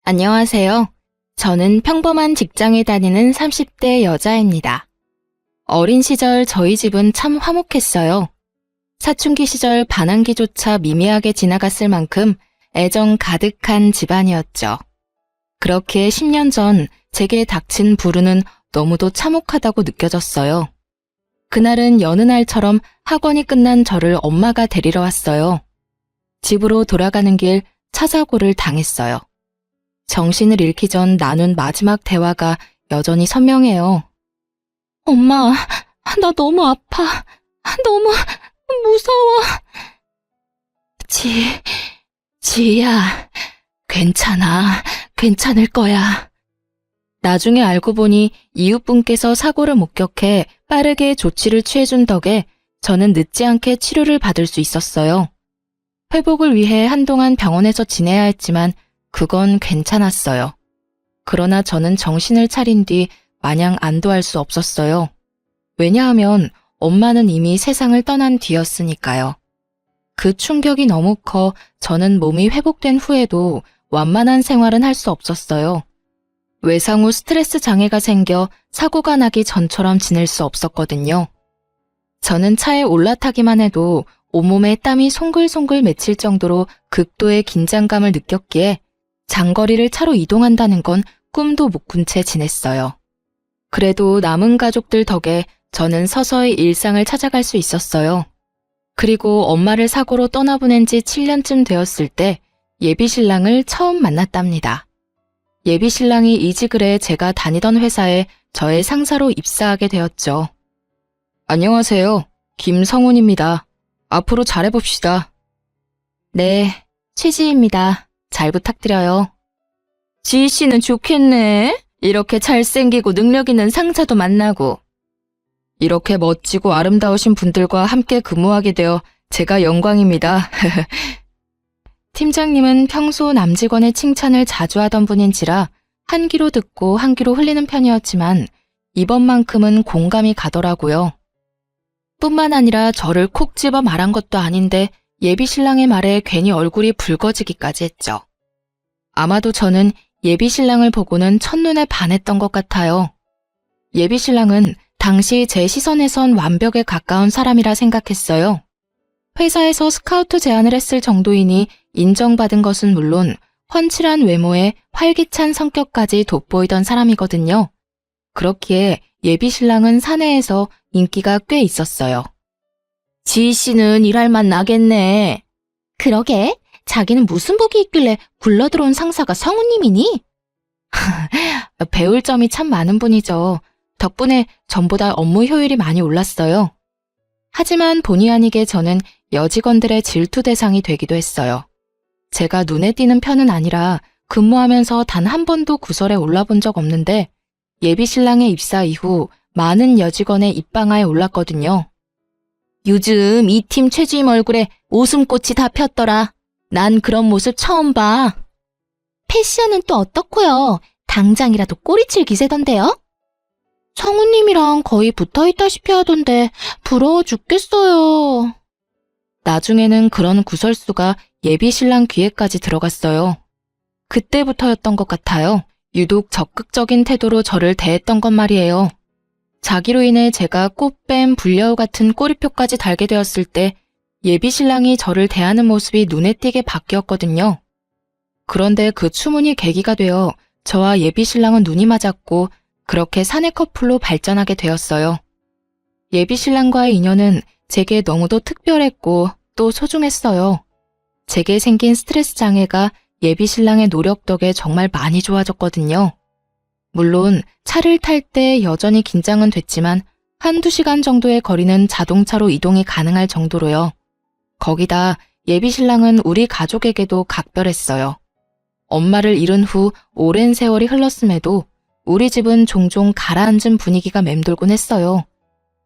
안녕하세요. 저는 평범한 직장에 다니는 30대 여자입니다. 어린 시절 저희 집은 참 화목했어요. 사춘기 시절 반항기조차 미미하게 지나갔을 만큼 애정 가득한 집안이었죠. 그렇게 10년 전 제게 닥친 불운은 너무도 참혹하다고 느껴졌어요. 그날은 여느 날처럼 학원이 끝난 저를 엄마가 데리러 왔어요. 집으로 돌아가는 길 차 사고를 당했어요. 정신을 잃기 전 나눈 마지막 대화가 여전히 선명해요. 엄마, 나 너무 아파. 너무 무서워. 지희야, 괜찮아. 괜찮을 거야. 나중에 알고 보니 이웃분께서 사고를 목격해 빠르게 조치를 취해준 덕에 저는 늦지 않게 치료를 받을 수 있었어요. 회복을 위해 한동안 병원에서 지내야 했지만 그건 괜찮았어요. 그러나 저는 정신을 차린 뒤 마냥 안도할 수 없었어요. 왜냐하면 엄마는 이미 세상을 떠난 뒤였으니까요. 그 충격이 너무 커 저는 몸이 회복된 후에도 완만한 생활은 할 수 없었어요. 외상 후 스트레스 장애가 생겨 사고가 나기 전처럼 지낼 수 없었거든요. 저는 차에 올라타기만 해도 온몸에 땀이 송글송글 맺힐 정도로 극도의 긴장감을 느꼈기에 장거리를 차로 이동한다는 건 꿈도 못 꾼 채 지냈어요. 그래도 남은 가족들 덕에 저는 서서히 일상을 찾아갈 수 있었어요. 그리고 엄마를 사고로 떠나보낸 지 7년쯤 되었을 때 예비신랑을 처음 만났답니다. 예비신랑이 이직을 해 제가 다니던 회사에 저의 상사로 입사하게 되었죠. 안녕하세요. 김성훈입니다. 앞으로 잘해봅시다. 네, 최지희입니다. 잘 부탁드려요. 지희 씨는 좋겠네. 이렇게 잘생기고 능력 있는 상사도 만나고. 이렇게 멋지고 아름다우신 분들과 함께 근무하게 되어 제가 영광입니다. 팀장님은 평소 남직원의 칭찬을 자주 하던 분인지라 한 귀로 듣고 한 귀로 흘리는 편이었지만 이번만큼은 공감이 가더라고요. 뿐만 아니라 저를 콕 집어 말한 것도 아닌데 예비신랑의 말에 괜히 얼굴이 붉어지기까지 했죠. 아마도 저는 예비신랑을 보고는 첫눈에 반했던 것 같아요. 예비신랑은 당시 제 시선에선 완벽에 가까운 사람이라 생각했어요. 회사에서 스카우트 제안을 했을 정도이니 인정받은 것은 물론 훤칠한 외모에 활기찬 성격까지 돋보이던 사람이거든요. 그렇기에 예비신랑은 사내에서 인기가 꽤 있었어요. 지희 씨는 일할 맛 나겠네. 그러게, 자기는 무슨 복이 있길래 굴러들어온 상사가 성우님이니? 배울 점이 참 많은 분이죠. 덕분에 전보다 업무 효율이 많이 올랐어요. 하지만 본의 아니게 저는 여직원들의 질투 대상이 되기도 했어요. 제가 눈에 띄는 편은 아니라 근무하면서 단 한 번도 구설에 올라본 적 없는데 예비신랑의 입사 이후 많은 여직원의 입방아에 올랐거든요. 요즘 이 팀 최주임 얼굴에 웃음꽃이 다 폈더라. 난 그런 모습 처음 봐. 패션은 또 어떻고요? 당장이라도 꼬리칠 기세던데요? 성우님이랑 거의 붙어있다시피 하던데 부러워 죽겠어요. 나중에는 그런 구설수가 예비신랑 귀에까지 들어갔어요. 그때부터였던 것 같아요. 유독 적극적인 태도로 저를 대했던 것 말이에요. 자기로 인해 제가 꽃뱀, 불려우 같은 꼬리표까지 달게 되었을 때 예비신랑이 저를 대하는 모습이 눈에 띄게 바뀌었거든요. 그런데 그 추문이 계기가 되어 저와 예비신랑은 눈이 맞았고 그렇게 사내 커플로 발전하게 되었어요. 예비신랑과의 인연은 제게 너무도 특별했고 또 소중했어요. 제게 생긴 스트레스 장애가 예비신랑의 노력 덕에 정말 많이 좋아졌거든요. 물론 차를 탈 때 여전히 긴장은 됐지만 한두 시간 정도의 거리는 자동차로 이동이 가능할 정도로요. 거기다 예비신랑은 우리 가족에게도 각별했어요. 엄마를 잃은 후 오랜 세월이 흘렀음에도 우리 집은 종종 가라앉은 분위기가 맴돌곤 했어요.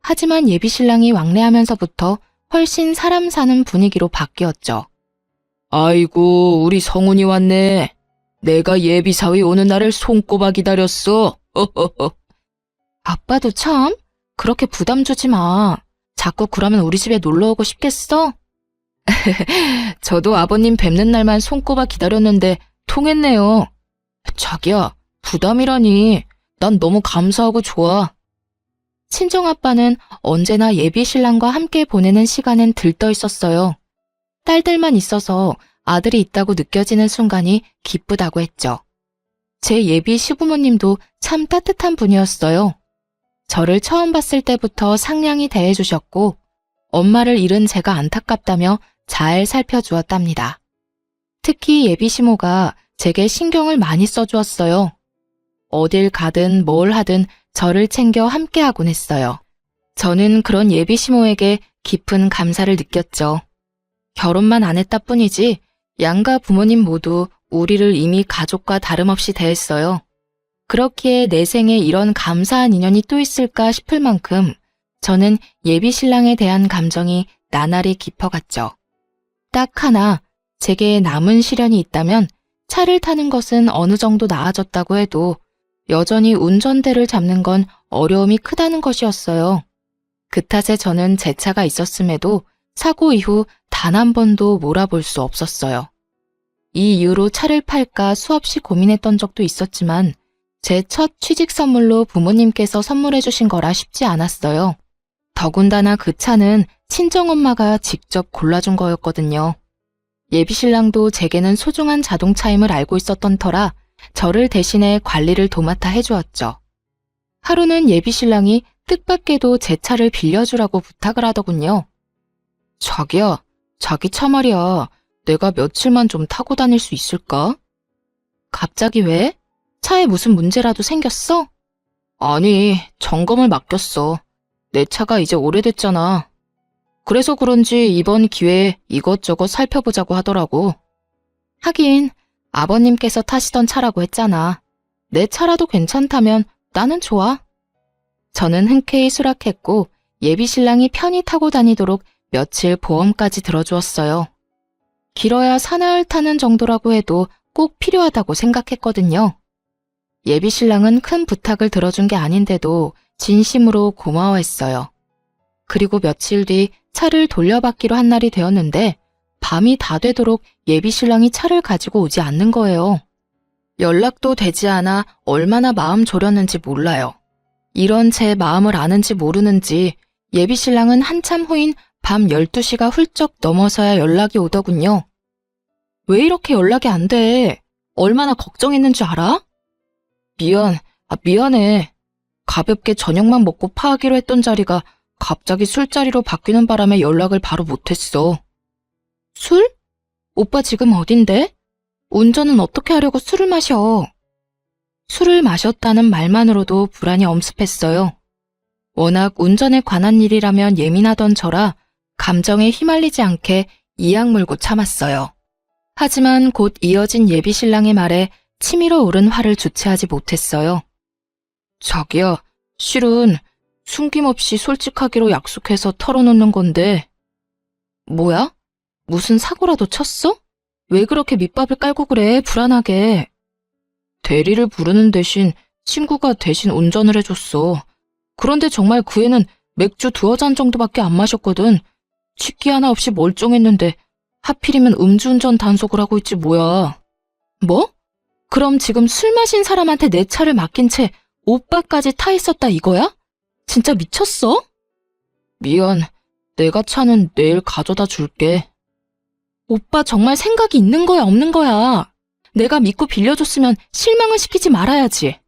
하지만 예비신랑이 왕래하면서부터 훨씬 사람 사는 분위기로 바뀌었죠. 아이고, 우리 성훈이 왔네. 내가 예비사위 오는 날을 손꼽아 기다렸어. 아빠도 참, 그렇게 부담 주지 마. 자꾸 그러면 우리 집에 놀러 오고 싶겠어? 저도 아버님 뵙는 날만 손꼽아 기다렸는데 통했네요. 자기야, 부담이라니. 난 너무 감사하고 좋아. 친정아빠는 언제나 예비 신랑과 함께 보내는 시간엔 들떠 있었어요. 딸들만 있어서 아들이 있다고 느껴지는 순간이 기쁘다고 했죠. 제 예비 시부모님도 참 따뜻한 분이었어요. 저를 처음 봤을 때부터 상냥히 대해주셨고 엄마를 잃은 제가 안타깝다며 잘 살펴주었답니다. 특히 예비 시모가 제게 신경을 많이 써주었어요. 어딜 가든 뭘 하든 저를 챙겨 함께하곤 했어요. 저는 그런 예비 시모에게 깊은 감사를 느꼈죠. 결혼만 안 했다 뿐이지 양가 부모님 모두 우리를 이미 가족과 다름없이 대했어요. 그렇기에 내 생에 이런 감사한 인연이 또 있을까 싶을 만큼 저는 예비 신랑에 대한 감정이 나날이 깊어갔죠. 딱 하나, 제게 남은 시련이 있다면 차를 타는 것은 어느 정도 나아졌다고 해도 여전히 운전대를 잡는 건 어려움이 크다는 것이었어요. 그 탓에 저는 제 차가 있었음에도 사고 이후 단 한 번도 몰아볼 수 없었어요. 이 이유로 차를 팔까 수없이 고민했던 적도 있었지만 제 첫 취직 선물로 부모님께서 선물해 주신 거라 쉽지 않았어요. 더군다나 그 차는 친정엄마가 직접 골라준 거였거든요. 예비신랑도 제게는 소중한 자동차임을 알고 있었던 터라 저를 대신해 관리를 도맡아 해주었죠. 하루는 예비신랑이 뜻밖에도 제 차를 빌려주라고 부탁을 하더군요. 자기야, 자기 차 말이야. 내가 며칠만 좀 타고 다닐 수 있을까? 갑자기 왜? 차에 무슨 문제라도 생겼어? 아니, 점검을 맡겼어. 내 차가 이제 오래됐잖아. 그래서 그런지 이번 기회에 이것저것 살펴보자고 하더라고. 하긴 아버님께서 타시던 차라고 했잖아. 내 차라도 괜찮다면 나는 좋아. 저는 흔쾌히 수락했고 예비신랑이 편히 타고 다니도록 며칠 보험까지 들어주었어요. 길어야 사나흘 타는 정도라고 해도 꼭 필요하다고 생각했거든요. 예비신랑은 큰 부탁을 들어준 게 아닌데도 진심으로 고마워했어요. 그리고 며칠 뒤 차를 돌려받기로 한 날이 되었는데 밤이 다 되도록 예비신랑이 차를 가지고 오지 않는 거예요. 연락도 되지 않아 얼마나 마음 졸였는지 몰라요. 이런 제 마음을 아는지 모르는지 예비신랑은 한참 후인 밤 12시가 훌쩍 넘어서야 연락이 오더군요. 왜 이렇게 연락이 안 돼? 얼마나 걱정했는 줄 알아? 미안해. 가볍게 저녁만 먹고 파하기로 했던 자리가 갑자기 술자리로 바뀌는 바람에 연락을 바로 못했어. 술? 오빠 지금 어딘데? 운전은 어떻게 하려고 술을 마셔? 술을 마셨다는 말만으로도 불안이 엄습했어요. 워낙 운전에 관한 일이라면 예민하던 저라 감정에 휘말리지 않게 이악 물고 참았어요. 하지만 곧 이어진 예비신랑의 말에 치밀어 오른 화를 주체하지 못했어요. 자기야, 실은 숨김없이 솔직하기로 약속해서 털어놓는 건데. 뭐야? 무슨 사고라도 쳤어? 왜 그렇게 밑밥을 깔고 그래, 불안하게. 대리를 부르는 대신 친구가 대신 운전을 해줬어. 그런데 정말 그 애는 맥주 2잔 정도밖에 안 마셨거든. 취기 하나 없이 멀쩡했는데 하필이면 음주운전 단속을 하고 있지 뭐야. 뭐? 그럼 지금 술 마신 사람한테 내 차를 맡긴 채 오빠까지 타 있었다 이거야? 진짜 미쳤어? 미안, 내가 차는 내일 가져다 줄게. 오빠 정말 생각이 있는 거야 없는 거야? 내가 믿고 빌려줬으면 실망을 시키지 말아야지.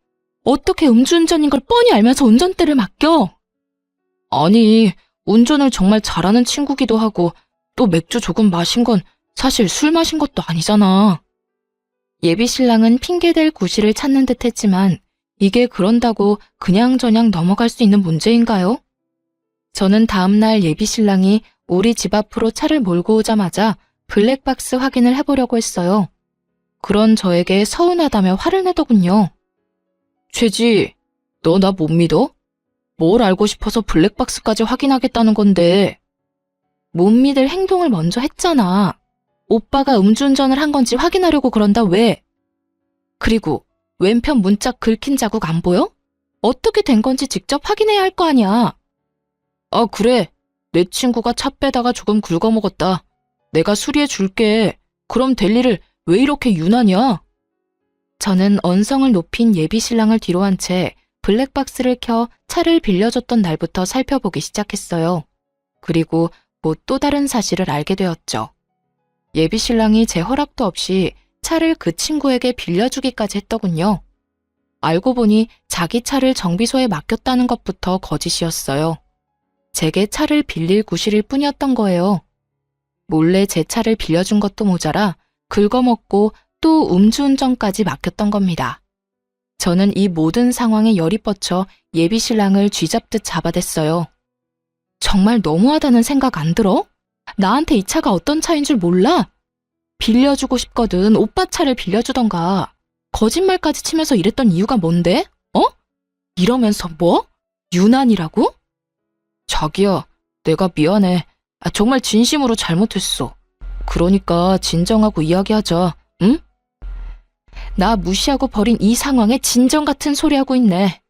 어떻게 음주운전인 걸 뻔히 알면서 운전대를 맡겨? 아니, 운전을 정말 잘하는 친구기도 하고 또 맥주 조금 마신 건 사실 술 마신 것도 아니잖아. 예비신랑은 핑계댈 구실을 찾는 듯 했지만 이게 그런다고 그냥저냥 넘어갈 수 있는 문제인가요? 저는 다음날 예비신랑이 우리 집 앞으로 차를 몰고 오자마자 블랙박스 확인을 해보려고 했어요. 그런 저에게 서운하다며 화를 내더군요. 최지, 너 나 못 믿어? 뭘 알고 싶어서 블랙박스까지 확인하겠다는 건데. 못 믿을 행동을 먼저 했잖아. 오빠가 음주운전을 한 건지 확인하려고 그런다 왜? 그리고 왼편 문짝 긁힌 자국 안 보여? 어떻게 된 건지 직접 확인해야 할 거 아니야. 아 그래, 내 친구가 차 빼다가 조금 긁어먹었다. 내가 수리해 줄게. 그럼 될 일을 왜 이렇게 유난이야? 저는 언성을 높인 예비 신랑을 뒤로 한 채 블랙박스를 켜 차를 빌려줬던 날부터 살펴보기 시작했어요. 그리고 뭐 또 다른 사실을 알게 되었죠. 예비 신랑이 제 허락도 없이 차를 그 친구에게 빌려주기까지 했더군요. 알고 보니 자기 차를 정비소에 맡겼다는 것부터 거짓이었어요. 제게 차를 빌릴 구실일 뿐이었던 거예요. 몰래 제 차를 빌려준 것도 모자라 긁어먹고 또 음주운전까지 맡겼던 겁니다. 저는 이 모든 상황에 열이 뻗쳐 예비 신랑을 쥐잡듯 잡아댔어요. 정말 너무하다는 생각 안 들어? 나한테 이 차가 어떤 차인 줄 몰라? 빌려주고 싶거든 오빠 차를 빌려주던가. 거짓말까지 치면서 이랬던 이유가 뭔데? 이러면서 뭐? 유난이라고? 자기야, 내가 미안해. 정말 진심으로 잘못했어. 그러니까 진정하고 이야기하자, 응? 나 무시하고 버린 이 상황에 진정 같은 소리 하고 있네.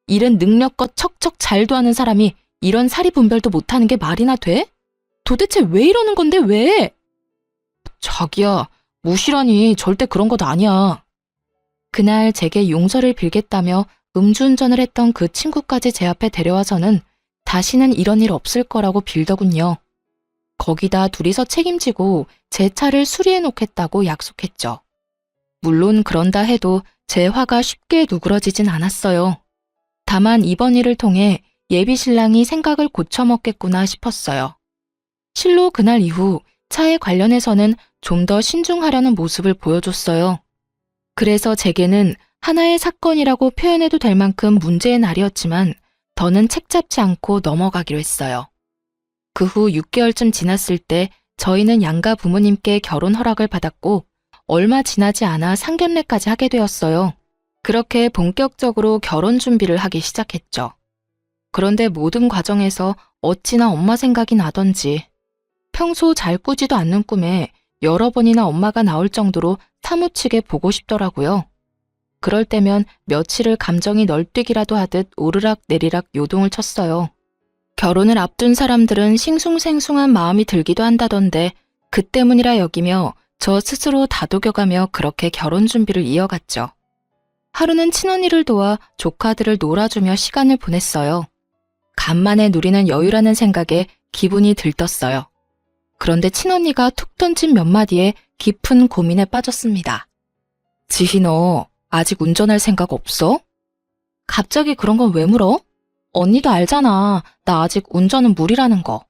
일은 능력껏 척척 잘도 하는 사람이 이런 사리 분별도 못하는 게 말이나 돼? 도대체 왜 이러는 건데 왜? 자기야, 무시라니 절대 그런 것 아니야. 그날 제게 용서를 빌겠다며 음주운전을 했던 그 친구까지 제 앞에 데려와서는 다시는 이런 일 없을 거라고 빌더군요. 거기다 둘이서 책임지고 제 차를 수리해 놓겠다고 약속했죠. 물론 그런다 해도 제 화가 쉽게 누그러지진 않았어요. 다만 이번 일을 통해 예비 신랑이 생각을 고쳐먹겠구나 싶었어요. 실로 그날 이후 차에 관련해서는 좀 더 신중하려는 모습을 보여줬어요. 그래서 제게는 하나의 사건이라고 표현해도 될 만큼 문제의 날이었지만 더는 책잡지 않고 넘어가기로 했어요. 그 후 6개월쯤 지났을 때 저희는 양가 부모님께 결혼 허락을 받았고 얼마 지나지 않아 상견례까지 하게 되었어요. 그렇게 본격적으로 결혼 준비를 하기 시작했죠. 그런데 모든 과정에서 어찌나 엄마 생각이 나던지 평소 잘 꾸지도 않는 꿈에 여러 번이나 엄마가 나올 정도로 사무치게 보고 싶더라고요. 그럴 때면 며칠을 감정이 널뛰기라도 하듯 오르락 내리락 요동을 쳤어요. 결혼을 앞둔 사람들은 싱숭생숭한 마음이 들기도 한다던데 그 때문이라 여기며 저 스스로 다독여가며 그렇게 결혼 준비를 이어갔죠. 하루는 친언니를 도와 조카들을 놀아주며 시간을 보냈어요. 간만에 누리는 여유라는 생각에 기분이 들떴어요. 그런데 친언니가 툭 던진 몇 마디에 깊은 고민에 빠졌습니다. 지희 너 아직 운전할 생각 없어? 갑자기 그런 건 왜 물어? 언니도 알잖아. 나 아직 운전은 무리라는 거.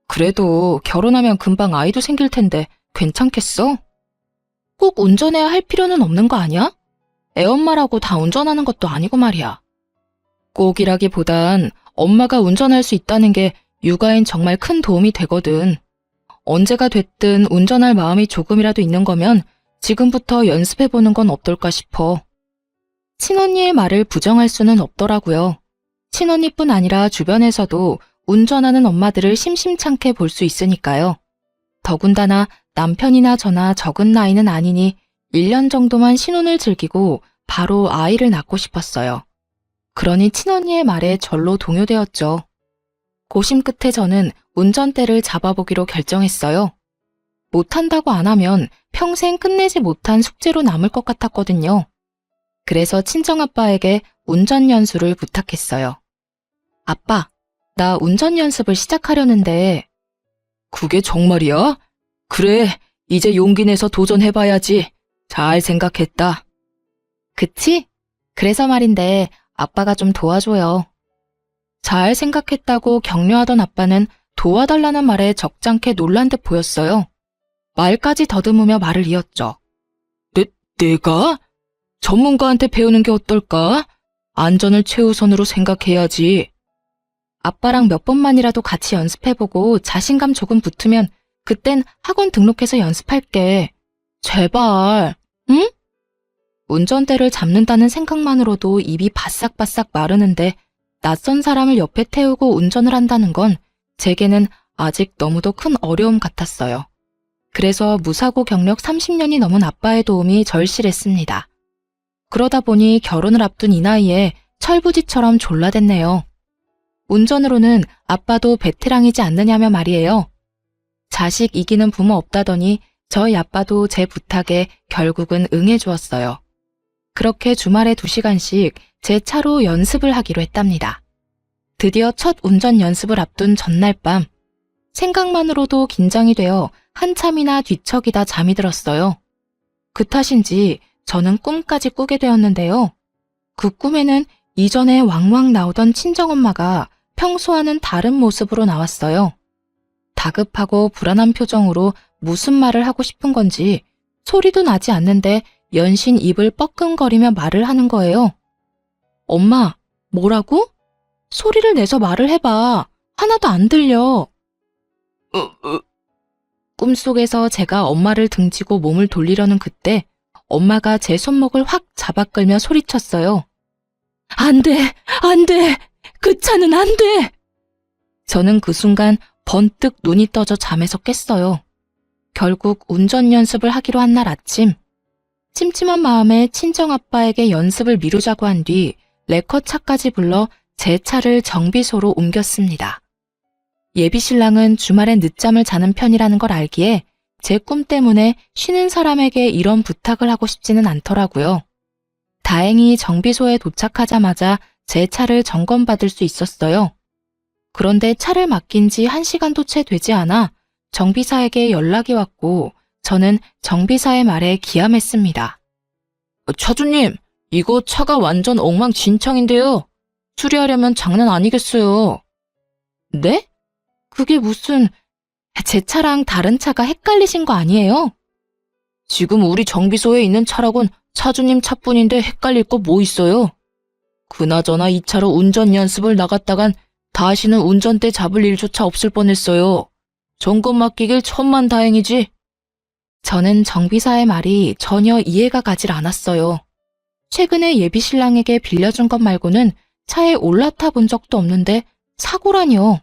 그래도 결혼하면 금방 아이도 생길 텐데 괜찮겠어? 꼭 운전해야 할 필요는 없는 거 아니야? 애엄마라고 다 운전하는 것도 아니고 말이야. 꼭이라기보단 엄마가 운전할 수 있다는 게 육아엔 정말 큰 도움이 되거든. 언제가 됐든 운전할 마음이 조금이라도 있는 거면 지금부터 연습해보는 건 어떨까 싶어. 친언니의 말을 부정할 수는 없더라고요. 친언니뿐 아니라 주변에서도 운전하는 엄마들을 심심찮게 볼 수 있으니까요. 더군다나 남편이나 저나 적은 나이는 아니니 1년 정도만 신혼을 즐기고 바로 아이를 낳고 싶었어요. 그러니 친언니의 말에 절로 동요되었죠. 고심 끝에 저는 운전대를 잡아보기로 결정했어요. 못한다고 안 하면 평생 끝내지 못한 숙제로 남을 것 같았거든요. 그래서 친정아빠에게 운전 연수를 부탁했어요. 아빠, 나 운전 연습을 시작하려는데. 그게 정말이야? 그래, 이제 용기 내서 도전해봐야지. 잘 생각했다. 그치? 그래서 말인데 아빠가 좀 도와줘요. 잘 생각했다고 격려하던 아빠는 도와달라는 말에 적잖게 놀란 듯 보였어요. 말까지 더듬으며 말을 이었죠. 내가? 전문가한테 배우는 게 어떨까? 안전을 최우선으로 생각해야지. 아빠랑 몇 번만이라도 같이 연습해보고 자신감 조금 붙으면 그땐 학원 등록해서 연습할게. 제발, 응? 운전대를 잡는다는 생각만으로도 입이 바싹바싹 마르는데 낯선 사람을 옆에 태우고 운전을 한다는 건 제게는 아직 너무도 큰 어려움 같았어요. 그래서 무사고 경력 30년이 넘은 아빠의 도움이 절실했습니다. 그러다 보니 결혼을 앞둔 이 나이에 철부지처럼 졸라댔네요. 운전으로는 아빠도 베테랑이지 않느냐며 말이에요. 자식 이기는 부모 없다더니 저희 아빠도 제 부탁에 결국은 응해주었어요. 그렇게 주말에 2시간씩 제 차로 연습을 하기로 했답니다. 드디어 첫 운전 연습을 앞둔 전날 밤, 생각만으로도 긴장이 되어 한참이나 뒤척이다 잠이 들었어요. 그 탓인지 저는 꿈까지 꾸게 되었는데요. 그 꿈에는 이전에 왕왕 나오던 친정엄마가 평소와는 다른 모습으로 나왔어요. 다급하고 불안한 표정으로 무슨 말을 하고 싶은 건지 소리도 나지 않는데 연신 입을 뻐끔거리며 말을 하는 거예요. 엄마, 뭐라고? 소리를 내서 말을 해봐. 하나도 안 들려. 꿈속에서 제가 엄마를 등지고 몸을 돌리려는 그때 엄마가 제 손목을 확 잡아 끌며 소리쳤어요. 안 돼! 안 돼! 그 차는 안 돼! 저는 그 순간 번뜩 눈이 떠져 잠에서 깼어요. 결국 운전 연습을 하기로 한 날 아침, 찜찜한 마음에 친정아빠에게 연습을 미루자고 한 뒤 레커차까지 불러 제 차를 정비소로 옮겼습니다. 예비신랑은 주말엔 늦잠을 자는 편이라는 걸 알기에 제 꿈 때문에 쉬는 사람에게 이런 부탁을 하고 싶지는 않더라고요. 다행히 정비소에 도착하자마자 제 차를 점검받을 수 있었어요. 그런데 차를 맡긴 지 1시간도 채 되지 않아 정비사에게 연락이 왔고 저는 정비사의 말에 기함했습니다. 차주님, 이거 차가 완전 엉망진창인데요. 수리하려면 장난 아니겠어요. 네? 그게 무슨... 제 차랑 다른 차가 헷갈리신 거 아니에요? 지금 우리 정비소에 있는 차라곤 차주님 차뿐인데 헷갈릴 거 뭐 있어요? 그나저나 이 차로 운전 연습을 나갔다간 다시는 운전대 잡을 일조차 없을 뻔했어요. 점검 맡기길 천만다행이지. 저는 정비사의 말이 전혀 이해가 가질 않았어요. 최근에 예비신랑에게 빌려준 것 말고는 차에 올라타 본 적도 없는데 사고라니요.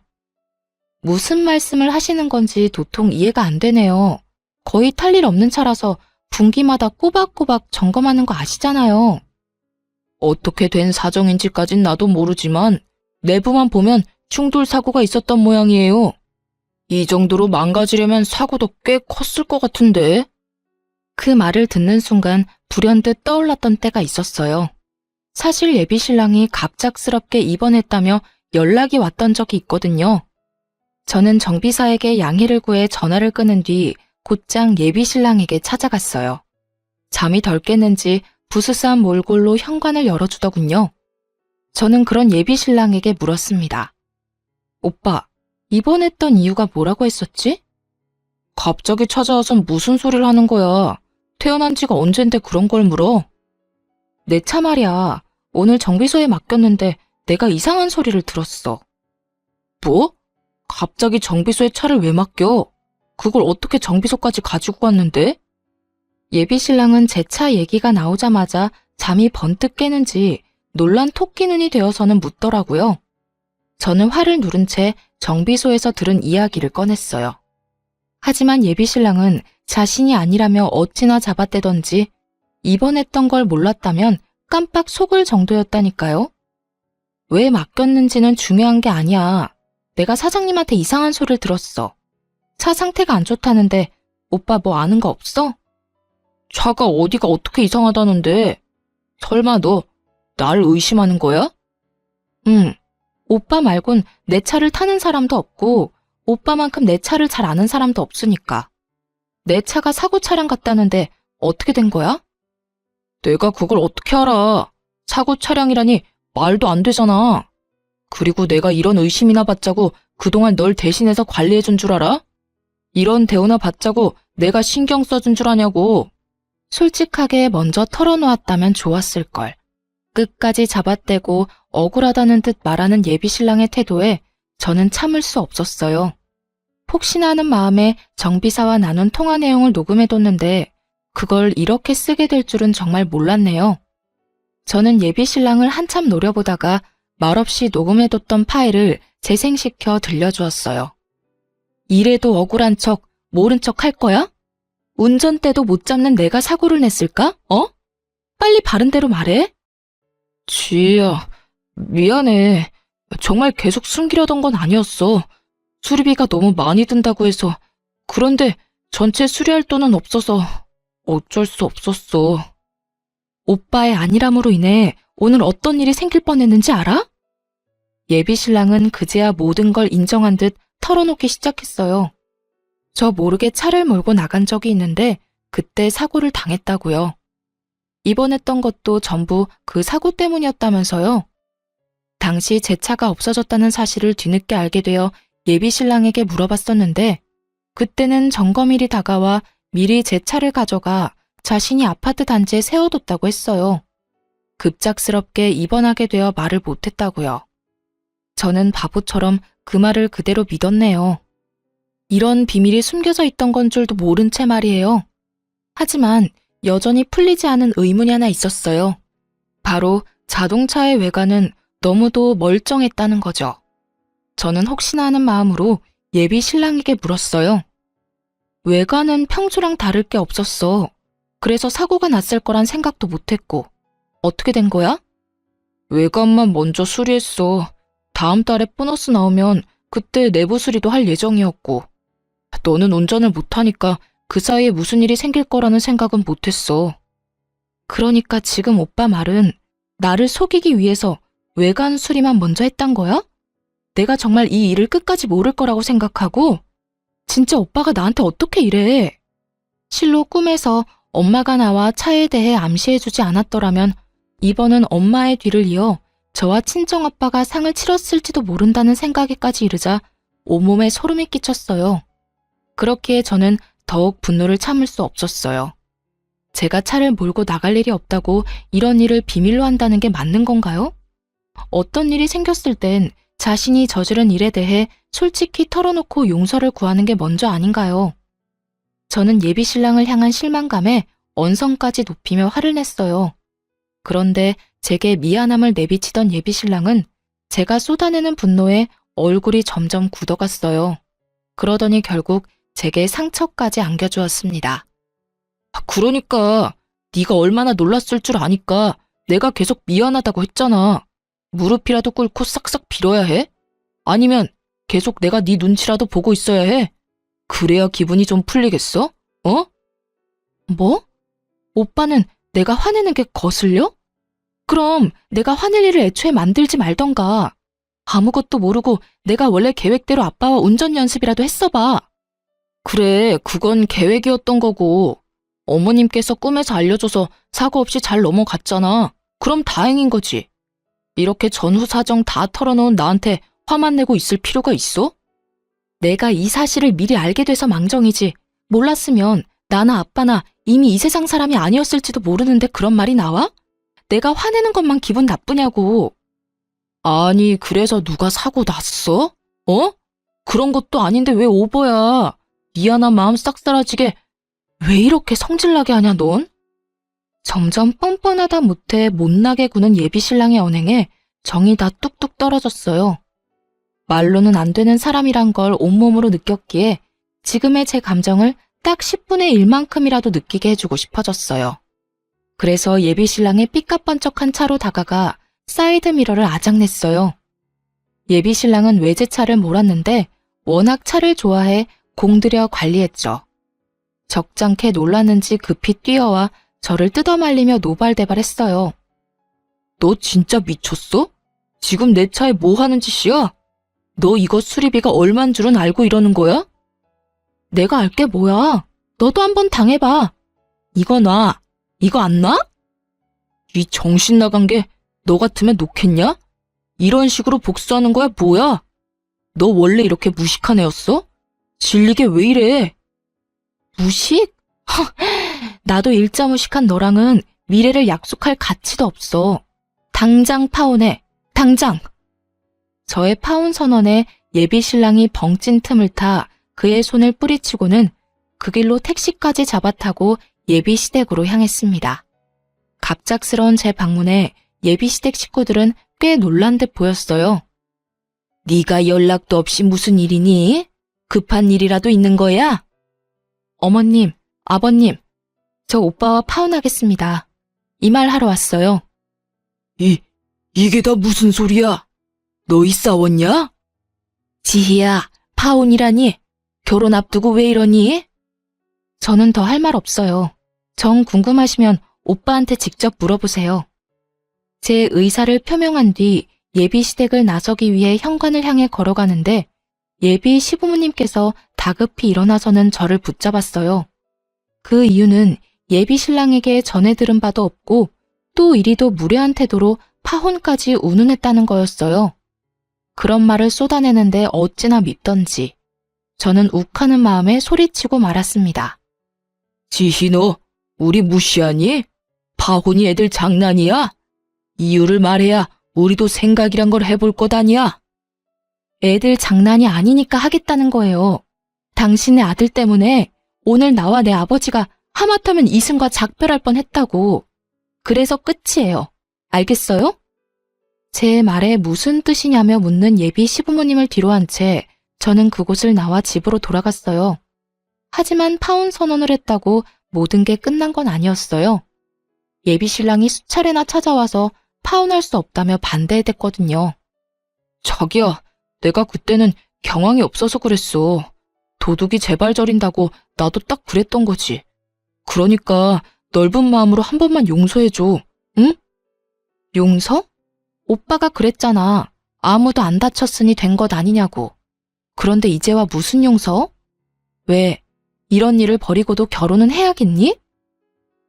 무슨 말씀을 하시는 건지 도통 이해가 안 되네요. 거의 탈 일 없는 차라서 분기마다 꼬박꼬박 점검하는 거 아시잖아요. 어떻게 된 사정인지까진 나도 모르지만 내부만 보면 충돌 사고가 있었던 모양이에요. 이 정도로 망가지려면 사고도 꽤 컸을 것 같은데. 그 말을 듣는 순간 불현듯 떠올랐던 때가 있었어요. 사실 예비신랑이 갑작스럽게 입원했다며 연락이 왔던 적이 있거든요. 저는 정비사에게 양해를 구해 전화를 끊은 뒤 곧장 예비신랑에게 찾아갔어요. 잠이 덜 깼는지 부스스한 몰골로 현관을 열어주더군요. 저는 그런 예비신랑에게 물었습니다. 오빠, 입원했던 이유가 뭐라고 했었지? 갑자기 찾아와서 무슨 소리를 하는 거야. 태어난 지가 언젠데 그런 걸 물어. 내 차 말이야. 오늘 정비소에 맡겼는데 내가 이상한 소리를 들었어. 뭐? 갑자기 정비소에 차를 왜 맡겨? 그걸 어떻게 정비소까지 가지고 갔는데? 예비신랑은 제 차 얘기가 나오자마자 잠이 번뜩 깨는지 놀란 토끼 눈이 되어서는 묻더라고요. 저는 화를 누른 채 정비소에서 들은 이야기를 꺼냈어요. 하지만 예비신랑은 자신이 아니라며 어찌나 잡아떼던지 입원했던 걸 몰랐다면 깜빡 속을 정도였다니까요. 왜 맡겼는지는 중요한 게 아니야. 내가 사장님한테 이상한 소리를 들었어. 차 상태가 안 좋다는데 오빠 뭐 아는 거 없어? 차가 어디가 어떻게 이상하다는데? 설마 너 날 의심하는 거야? 응. 오빠 말곤 내 차를 타는 사람도 없고 오빠만큼 내 차를 잘 아는 사람도 없으니까. 내 차가 사고 차량 같다는데 어떻게 된 거야? 내가 그걸 어떻게 알아? 사고 차량이라니 말도 안 되잖아. 그리고 내가 이런 의심이나 받자고 그동안 널 대신해서 관리해준 줄 알아? 이런 대우나 받자고 내가 신경 써준 줄 아냐고. 솔직하게 먼저 털어놓았다면 좋았을걸. 끝까지 잡아떼고 억울하다는 듯 말하는 예비신랑의 태도에 저는 참을 수 없었어요. 혹시나 하는 마음에 정비사와 나눈 통화 내용을 녹음해뒀는데 그걸 이렇게 쓰게 될 줄은 정말 몰랐네요. 저는 예비신랑을 한참 노려보다가 말없이 녹음해뒀던 파일을 재생시켜 들려주었어요. 이래도 억울한 척, 모른 척 할 거야? 운전대도 못 잡는 내가 사고를 냈을까? 빨리 바른 대로 말해. 지희야, 미안해. 정말 계속 숨기려던 건 아니었어. 수리비가 너무 많이 든다고 해서. 그런데 전체 수리할 돈은 없어서 어쩔 수 없었어. 오빠의 안일함으로 인해 오늘 어떤 일이 생길 뻔했는지 알아? 예비 신랑은 그제야 모든 걸 인정한 듯 털어놓기 시작했어요. 저 모르게 차를 몰고 나간 적이 있는데 그때 사고를 당했다고요. 입원했던 것도 전부 그 사고 때문이었다면서요. 당시 제 차가 없어졌다는 사실을 뒤늦게 알게 되어 예비 신랑에게 물어봤었는데 그때는 점검일이 다가와 미리 제 차를 가져가 자신이 아파트 단지에 세워뒀다고 했어요. 급작스럽게 입원하게 되어 말을 못했다고요. 저는 바보처럼 그 말을 그대로 믿었네요. 이런 비밀이 숨겨져 있던 건 줄도 모른 채 말이에요. 하지만 여전히 풀리지 않은 의문이 하나 있었어요. 바로 자동차의 외관은 너무도 멀쩡했다는 거죠. 저는 혹시나 하는 마음으로 예비 신랑에게 물었어요. 외관은 평소랑 다를 게 없었어. 그래서 사고가 났을 거란 생각도 못했고. 어떻게 된 거야? 외관만 먼저 수리했어. 다음 달에 보너스 나오면 그때 내부 수리도 할 예정이었고. 너는 운전을 못하니까 그 사이에 무슨 일이 생길 거라는 생각은 못했어. 그러니까 지금 오빠 말은 나를 속이기 위해서 외관 수리만 먼저 했단 거야? 내가 정말 이 일을 끝까지 모를 거라고 생각하고? 진짜 오빠가 나한테 어떻게 이래? 실로 꿈에서 엄마가 나와 차에 대해 암시해주지 않았더라면 이번은 엄마의 뒤를 이어 저와 친정아빠가 상을 치렀을지도 모른다는 생각에까지 이르자 온몸에 소름이 끼쳤어요. 그렇기에 저는 더욱 분노를 참을 수 없었어요. 제가 차를 몰고 나갈 일이 없다고 이런 일을 비밀로 한다는 게 맞는 건가요? 어떤 일이 생겼을 땐 자신이 저지른 일에 대해 솔직히 털어놓고 용서를 구하는 게 먼저 아닌가요? 저는 예비 신랑을 향한 실망감에 언성까지 높이며 화를 냈어요. 그런데 제게 미안함을 내비치던 예비 신랑은 제가 쏟아내는 분노에 얼굴이 점점 굳어갔어요. 그러더니 결국 제게 상처까지 안겨주었습니다. 그러니까 네가 얼마나 놀랐을 줄 아니까 내가 계속 미안하다고 했잖아. 무릎이라도 꿇고 싹싹 빌어야 해? 아니면 계속 내가 네 눈치라도 보고 있어야 해? 그래야 기분이 좀 풀리겠어? 어? 뭐? 오빠는 내가 화내는 게 거슬려? 그럼 내가 화낼 일을 애초에 만들지 말던가. 아무것도 모르고 내가 원래 계획대로 아빠와 운전 연습이라도 했어봐. 그래, 그건 계획이었던 거고. 어머님께서 꿈에서 알려줘서 사고 없이 잘 넘어갔잖아. 그럼 다행인 거지. 이렇게 전후 사정 다 털어놓은 나한테 화만 내고 있을 필요가 있어? 내가 이 사실을 미리 알게 돼서 망정이지. 몰랐으면 나나 아빠나 이미 이 세상 사람이 아니었을지도 모르는데 그런 말이 나와? 내가 화내는 것만 기분 나쁘냐고. 아니, 그래서 누가 사고 났어? 어? 그런 것도 아닌데 왜 오버야? 미안한 마음 싹 사라지게 왜 이렇게 성질나게 하냐 넌? 점점 뻔뻔하다 못해 못나게 구는 예비 신랑의 언행에 정이 다 뚝뚝 떨어졌어요. 말로는 안 되는 사람이란 걸 온몸으로 느꼈기에 지금의 제 감정을 딱 10분의 1만큼이라도 느끼게 해주고 싶어졌어요. 그래서 예비 신랑의 삐까뻔쩍한 차로 다가가 사이드 미러를 아작냈어요. 예비 신랑은 외제차를 몰았는데 워낙 차를 좋아해 공들여 관리했죠. 적잖게 놀랐는지 급히 뛰어와 저를 뜯어말리며 노발대발했어요. 너 진짜 미쳤어? 지금 내 차에 뭐 하는 짓이야? 너 이거 수리비가 얼만 줄은 알고 이러는 거야? 내가 알게 뭐야? 너도 한번 당해봐. 이거 놔. 이거 안 놔? 이 정신 나간 게 너 같으면 놓겠냐? 이런 식으로 복수하는 거야 뭐야? 너 원래 이렇게 무식한 애였어? 질리게 왜 이래? 무식? 나도 일자 무식한 너랑은 미래를 약속할 가치도 없어. 당장 파혼해. 당장! 저의 파혼 선언에 예비 신랑이 벙찐 틈을 타 그의 손을 뿌리치고는 그 길로 택시까지 잡아타고 예비 시댁으로 향했습니다. 갑작스러운 제 방문에 예비 시댁 식구들은 꽤 놀란 듯 보였어요. 네가 연락도 없이 무슨 일이니? 급한 일이라도 있는 거야? 어머님, 아버님, 저 오빠와 파혼하겠습니다. 이 말 하러 왔어요. 이게 다 무슨 소리야? 너희 싸웠냐? 지희야, 파혼이라니? 결혼 앞두고 왜 이러니? 저는 더 할 말 없어요. 정 궁금하시면 오빠한테 직접 물어보세요. 제 의사를 표명한 뒤 예비 시댁을 나서기 위해 현관을 향해 걸어가는데 예비 시부모님께서 다급히 일어나서는 저를 붙잡았어요. 그 이유는 예비 신랑에게 전해 들은 바도 없고 또 이리도 무례한 태도로 파혼까지 운운했다는 거였어요. 그런 말을 쏟아내는데 어찌나 밉던지 저는 욱하는 마음에 소리치고 말았습니다. 지희 너 우리 무시하니? 파혼이 애들 장난이야? 이유를 말해야 우리도 생각이란 걸 해볼 것 아니야? 애들 장난이 아니니까 하겠다는 거예요. 당신의 아들 때문에 오늘 나와 내 아버지가 하마터면 이승과 작별할 뻔했다고. 그래서 끝이에요. 알겠어요? 제 말에 무슨 뜻이냐며 묻는 예비 시부모님을 뒤로 한 채 저는 그곳을 나와 집으로 돌아갔어요. 하지만 파혼 선언을 했다고 모든 게 끝난 건 아니었어요. 예비 신랑이 수차례나 찾아와서 파혼할 수 없다며 반대했거든요. 자기야, 내가 그때는 경황이 없어서 그랬어. 도둑이 제발 저린다고 나도 딱 그랬던 거지. 그러니까 넓은 마음으로 한 번만 용서해줘, 응? 용서? 오빠가 그랬잖아. 아무도 안 다쳤으니 된 것 아니냐고. 그런데 이제와 무슨 용서? 왜? 이런 일을 버리고도 결혼은 해야겠니?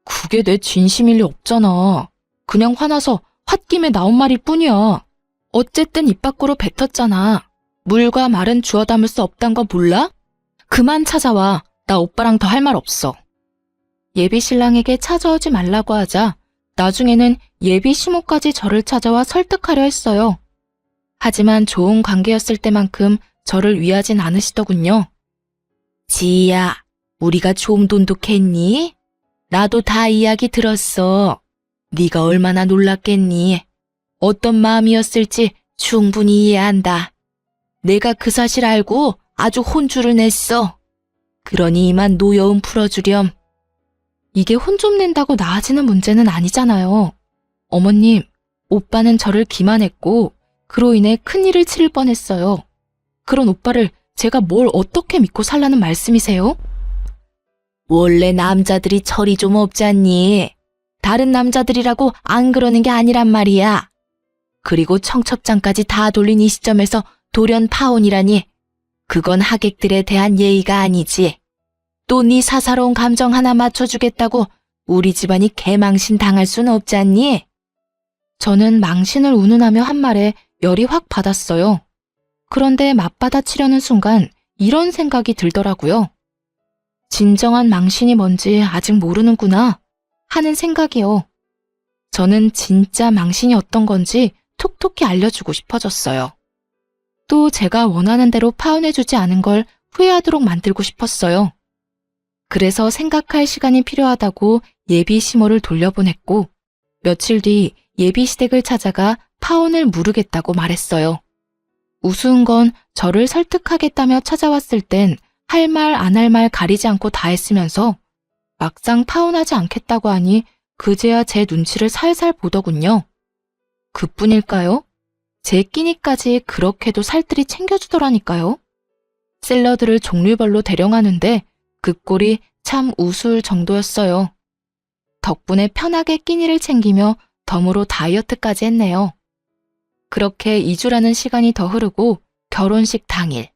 그게 내 진심일 리 없잖아. 그냥 화나서 홧김에 나온 말일 뿐이야. 어쨌든 입 밖으로 뱉었잖아. 물과 말은 주워 담을 수 없단 거 몰라? 그만 찾아와. 나 오빠랑 더 할 말 없어. 예비 신랑에게 찾아오지 말라고 하자 나중에는 예비 시모까지 저를 찾아와 설득하려 했어요. 하지만 좋은 관계였을 때만큼 저를 위하진 않으시더군요. 지희야, 우리가 좀 돈독했니? 나도 다 이야기 들었어. 네가 얼마나 놀랐겠니? 어떤 마음이었을지 충분히 이해한다. 내가 그 사실 알고 아주 혼쭐을 냈어. 그러니 이만 노여움 풀어주렴. 이게 혼 좀 낸다고 나아지는 문제는 아니잖아요. 어머님, 오빠는 저를 기만했고 그로 인해 큰일을 치를 뻔했어요. 그런 오빠를 제가 뭘 어떻게 믿고 살라는 말씀이세요? 원래 남자들이 철이 좀 없잖니. 다른 남자들이라고 안 그러는 게 아니란 말이야. 그리고 청첩장까지 다 돌린 이 시점에서 돌연 파혼이라니. 그건 하객들에 대한 예의가 아니지. 또 네 사사로운 감정 하나 맞춰주겠다고 우리 집안이 개망신 당할 순 없잖니? 저는 망신을 운운하며 한 말에 열이 확 받았어요. 그런데 맞받아치려는 순간 이런 생각이 들더라고요. 진정한 망신이 뭔지 아직 모르는구나 하는 생각이요. 저는 진짜 망신이 어떤 건지 톡톡히 알려주고 싶어졌어요. 또 제가 원하는 대로 파혼해주지 않은 걸 후회하도록 만들고 싶었어요. 그래서 생각할 시간이 필요하다고 예비 시모를 돌려보냈고 며칠 뒤 예비 시댁을 찾아가 파혼을 무르겠다고 말했어요. 우스운 건 저를 설득하겠다며 찾아왔을 땐 할 말 안 할 말 가리지 않고 다 했으면서 막상 파혼하지 않겠다고 하니 그제야 제 눈치를 살살 보더군요. 그뿐일까요? 제 끼니까지 그렇게도 살뜰히 챙겨주더라니까요. 샐러드를 종류별로 대령하는데 그 꼴이 참 우스울 정도였어요. 덕분에 편하게 끼니를 챙기며 덤으로 다이어트까지 했네요. 그렇게 2주라는 시간이 더 흐르고 결혼식 당일,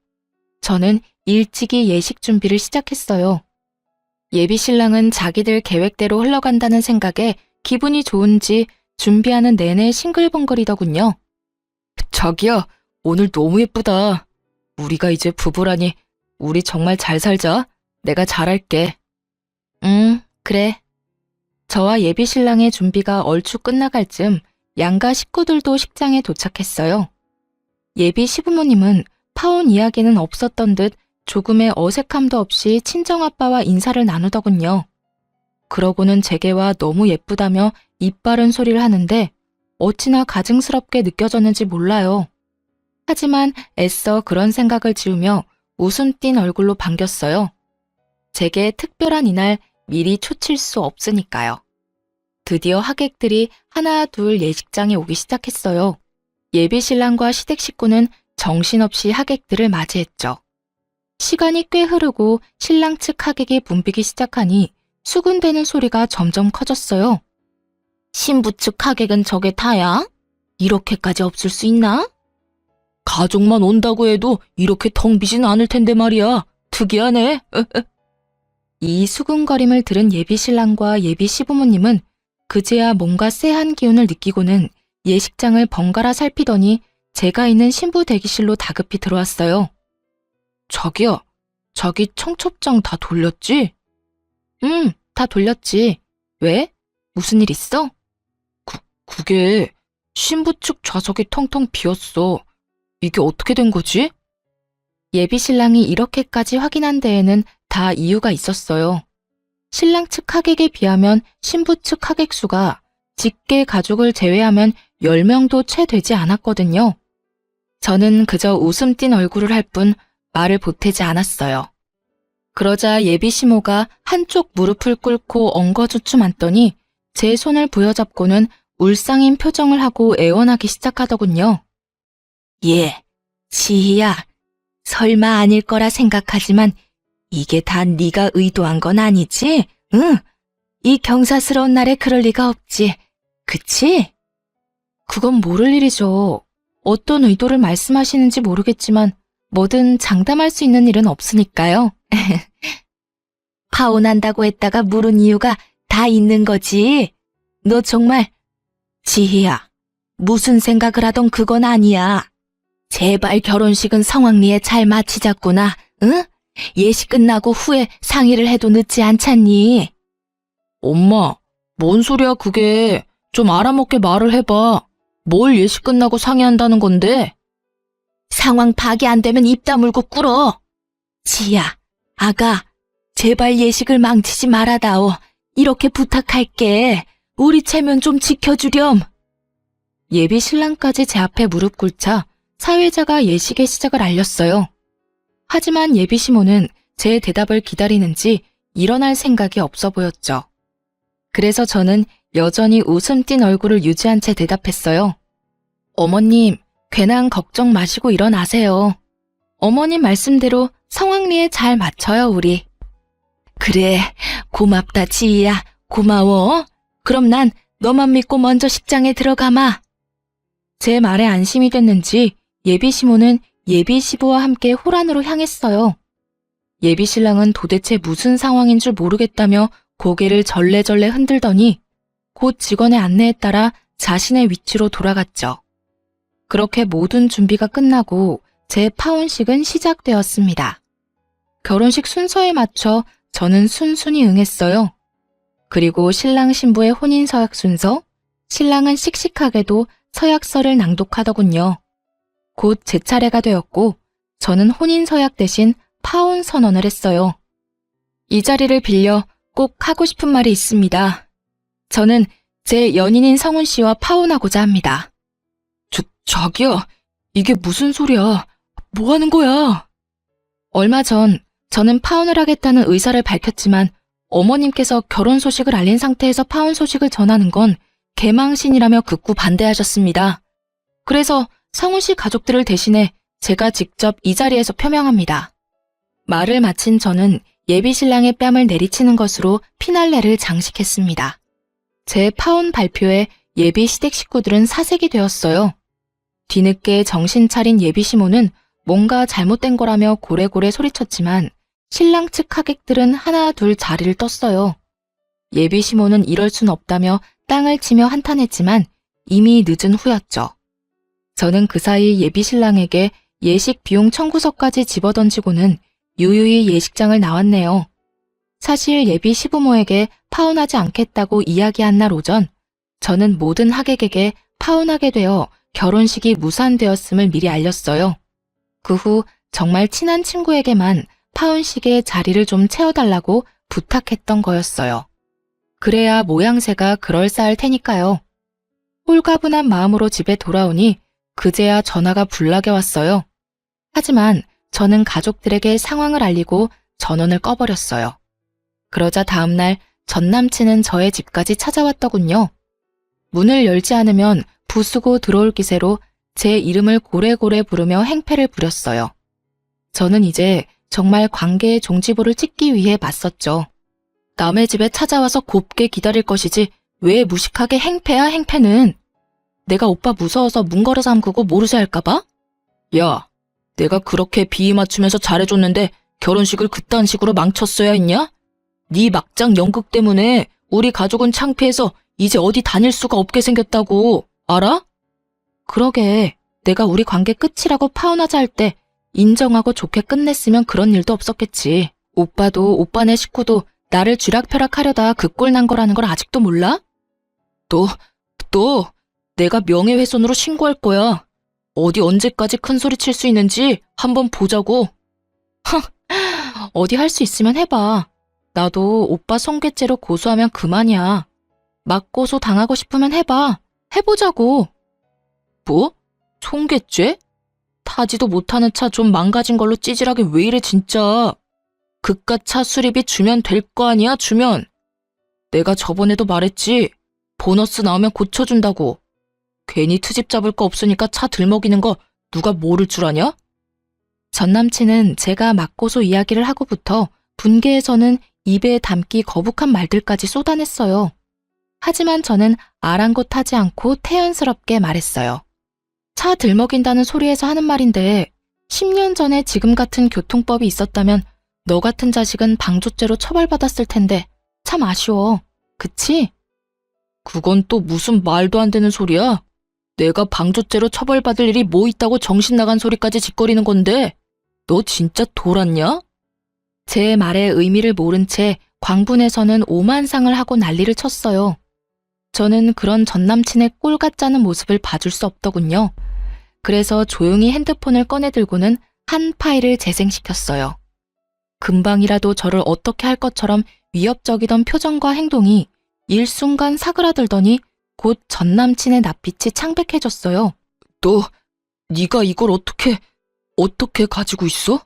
저는 일찍이 예식 준비를 시작했어요. 예비 신랑은 자기들 계획대로 흘러간다는 생각에 기분이 좋은지 준비하는 내내 싱글벙글이더군요. 자기야, 오늘 너무 예쁘다. 우리가 이제 부부라니 우리 정말 잘 살자. 내가 잘할게. 그래. 저와 예비 신랑의 준비가 얼추 끝나갈 즈음 양가 식구들도 식장에 도착했어요. 예비 시부모님은 파혼 이야기는 없었던 듯 조금의 어색함도 없이 친정아빠와 인사를 나누더군요. 그러고는 제게와 너무 예쁘다며 입바른 소리를 하는데 어찌나 가증스럽게 느껴졌는지 몰라요. 하지만 애써 그런 생각을 지우며 웃음 띤 얼굴로 반겼어요. 제게 특별한 이날 미리 초칠 수 없으니까요. 드디어 하객들이 하나 둘 예식장에 오기 시작했어요. 예비 신랑과 시댁 식구는 정신없이 하객들을 맞이했죠. 시간이 꽤 흐르고 신랑 측 하객이 붐비기 시작하니 수군대는 소리가 점점 커졌어요. 신부 측 하객은 저게 다야? 이렇게까지 없을 수 있나? 가족만 온다고 해도 이렇게 텅 비진 않을 텐데 말이야. 특이하네. 이 수군거림을 들은 예비 신랑과 예비 시부모님은 그제야 뭔가 쎄한 기운을 느끼고는 예식장을 번갈아 살피더니 제가 있는 신부 대기실로 다급히 들어왔어요. 자기야, 자기 청첩장 다 돌렸지? 다 돌렸지. 왜? 무슨 일 있어? 그게 신부 측 좌석이 텅텅 비었어. 이게 어떻게 된 거지? 예비 신랑이 이렇게까지 확인한 데에는 다 이유가 있었어요. 신랑 측 하객에 비하면 신부 측 하객 수가 직계 가족을 제외하면 10명도 채 되지 않았거든요. 저는 그저 웃음 띤 얼굴을 할 뿐 말을 보태지 않았어요. 그러자 예비 시모가 한쪽 무릎을 꿇고 엉거주춤 앉더니 제 손을 부여잡고는 울상인 표정을 하고 애원하기 시작하더군요. 예, 지희야. 설마 아닐 거라 생각하지만 이게 다 네가 의도한 건 아니지? 응. 이 경사스러운 날에 그럴 리가 없지. 그치? 그건 모를 일이죠. 어떤 의도를 말씀하시는지 모르겠지만 뭐든 장담할 수 있는 일은 없으니까요. 파혼한다고 했다가 물은 이유가 다 있는 거지. 너 정말 지희야. 무슨 생각을 하던 그건 아니야. 제발 결혼식은 성황리에 잘 마치자꾸나. 응? 예식 끝나고 후에 상의를 해도 늦지 않잖니. 엄마, 뭔 소리야 그게. 좀 알아먹게 말을 해봐. 뭘 예식 끝나고 상의한다는 건데? 상황 파악이 안 되면 입 다물고 꿇어. 지희야, 아가, 제발 예식을 망치지 말아다오. 이렇게 부탁할게. 우리 체면 좀 지켜주렴. 예비 신랑까지 제 앞에 무릎 꿇자 사회자가 예식의 시작을 알렸어요. 하지만 예비 시모는 제 대답을 기다리는지 일어날 생각이 없어 보였죠. 그래서 저는 여전히 웃음 띤 얼굴을 유지한 채 대답했어요. 어머님, 괜한 걱정 마시고 일어나세요. 어머님 말씀대로 성황리에 잘 맞춰요, 우리. 그래, 고맙다, 지희야. 고마워. 그럼 난 너만 믿고 먼저 식장에 들어가마. 제 말에 안심이 됐는지 예비 시모는 예비 시부와 함께 호란으로 향했어요. 예비 신랑은 도대체 무슨 상황인 줄 모르겠다며 고개를 절레절레 흔들더니 곧 직원의 안내에 따라 자신의 위치로 돌아갔죠. 그렇게 모든 준비가 끝나고 제 파혼식은 시작되었습니다. 결혼식 순서에 맞춰 저는 순순히 응했어요. 그리고 신랑 신부의 혼인 서약 순서, 신랑은 씩씩하게도 서약서를 낭독하더군요. 곧 제 차례가 되었고 저는 혼인 서약 대신 파혼 선언을 했어요. 이 자리를 빌려 꼭 하고 싶은 말이 있습니다. 저는 제 연인인 성훈 씨와 파혼하고자 합니다. 자기야, 이게 무슨 소리야? 뭐 하는 거야? 얼마 전 저는 파혼을 하겠다는 의사를 밝혔지만 어머님께서 결혼 소식을 알린 상태에서 파혼 소식을 전하는 건 개망신이라며 극구 반대하셨습니다. 그래서 성훈 씨 가족들을 대신해 제가 직접 이 자리에서 표명합니다. 말을 마친 저는 예비 신랑의 뺨을 내리치는 것으로 피날레를 장식했습니다. 제 파혼 발표에 예비 시댁 식구들은 사색이 되었어요. 뒤늦게 정신 차린 예비 시모는 뭔가 잘못된 거라며 고래고래 소리쳤지만 신랑 측 하객들은 하나 둘 자리를 떴어요. 예비 시모는 이럴 순 없다며 땅을 치며 한탄했지만 이미 늦은 후였죠. 저는 그 사이 예비 신랑에게 예식 비용 청구서까지 집어던지고는 유유히 예식장을 나왔네요. 사실 예비 시부모에게 파혼하지 않겠다고 이야기한 날 오전, 저는 모든 하객에게 파혼하게 되어 결혼식이 무산되었음을 미리 알렸어요. 그 후 정말 친한 친구에게만 파혼식에 자리를 좀 채워달라고 부탁했던 거였어요. 그래야 모양새가 그럴싸할 테니까요. 홀가분한 마음으로 집에 돌아오니 그제야 전화가 불나게 왔어요. 하지만 저는 가족들에게 상황을 알리고 전원을 꺼버렸어요. 그러자 다음날 전 남친은 저의 집까지 찾아왔더군요. 문을 열지 않으면 부수고 들어올 기세로 제 이름을 고래고래 부르며 행패를 부렸어요. 저는 이제 정말 관계의 종지부를 찍기 위해 맞섰죠. 남의 집에 찾아와서 곱게 기다릴 것이지 왜 무식하게 행패야, 행패는. 내가 오빠 무서워서 문 걸어 잠그고 모르쇠 할까봐? 야, 내가 그렇게 비위 맞추면서 잘해줬는데 결혼식을 그딴 식으로 망쳤어야 했냐? 네 막장 연극 때문에 우리 가족은 창피해서 이제 어디 다닐 수가 없게 생겼다고. 알아? 그러게, 내가 우리 관계 끝이라고 파혼하자 할 때 인정하고 좋게 끝냈으면 그런 일도 없었겠지. 오빠도 오빠네 식구도 나를 쥐락펴락하려다 그 꼴 난 거라는 걸 아직도 몰라? 또 내가 명예훼손으로 신고할 거야. 어디 언제까지 큰 소리 칠 수 있는지 한번 보자고. 어디 할 수 있으면 해봐. 나도 오빠 성괴죄로 고소하면 그만이야. 맞고소 당하고 싶으면 해봐. 해보자고. 뭐? 성괴죄? 타지도 못하는 차 좀 망가진 걸로 찌질하게 왜 이래 진짜. 그깟 차 수리비 주면 될 거 아니야, 주면. 내가 저번에도 말했지. 보너스 나오면 고쳐준다고. 괜히 트집 잡을 거 없으니까 차 들먹이는 거 누가 모를 줄 아냐? 전 남친은 제가 맞고소 이야기를 하고부터 분개에서는 입에 담기 거북한 말들까지 쏟아냈어요. 하지만 저는 아랑곳하지 않고 태연스럽게 말했어요. 차 들먹인다는 소리에서 하는 말인데 10년 전에 지금 같은 교통법이 있었다면 너 같은 자식은 방조죄로 처벌받았을 텐데 참 아쉬워. 그치? 그건 또 무슨 말도 안 되는 소리야? 내가 방조죄로 처벌받을 일이 뭐 있다고 정신 나간 소리까지 짓거리는 건데 너 진짜 돌았냐? 제 말의 의미를 모른 채 광분에서는 오만상을 하고 난리를 쳤어요. 저는 그런 전남친의 꼴 같자는 모습을 봐줄 수 없더군요. 그래서 조용히 핸드폰을 꺼내들고는 한 파일을 재생시켰어요. 금방이라도 저를 어떻게 할 것처럼 위협적이던 표정과 행동이 일순간 사그라들더니 곧 전남친의 낯빛이 창백해졌어요. 네가 이걸 어떻게 가지고 있어?